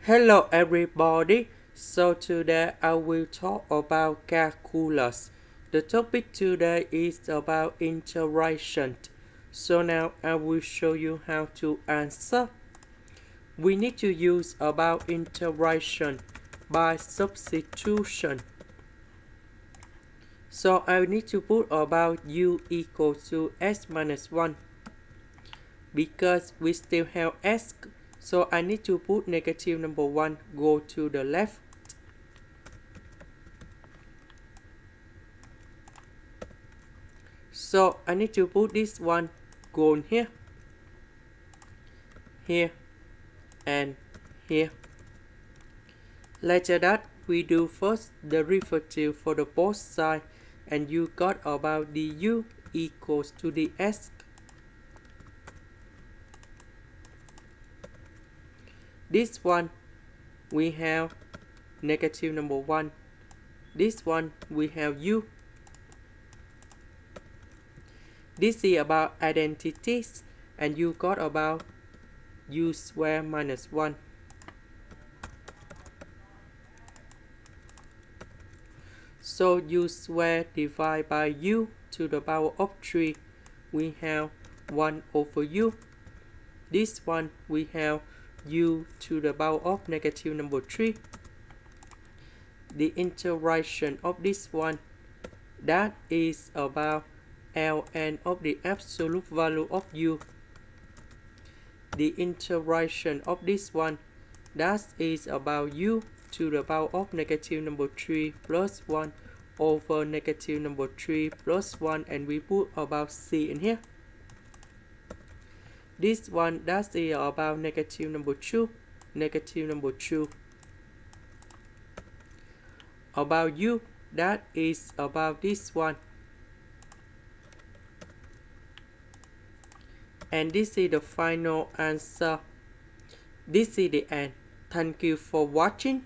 Hello everybody, so today I will talk about calculus. The topic today is about integration. So now I will show you how to answer. We need to use about integration by substitution. So I need to put about u equals to s minus 1 because we still have s. So I need to put negative number 1 go to the left. So I need to put this one go here, here, and here. Later that we do first the derivative for the both sides, and you got about du equals to the s. This one we have negative number 1. This one we have u. This is about identities, and you got about u square minus 1. So u square divided by u to the power of 3, we have 1 over u. This one we have u to the power of negative number 3. The integration of this one, that is about ln of the absolute value of u. The integration of this one, that is about u to the power of negative number 3 plus 1 over negative number 3 plus 1, and we put about c in here. This one, that is about negative number 2, negative number 2. About u, that is about this one. And this is the final answer. This is the end. Thank you for watching.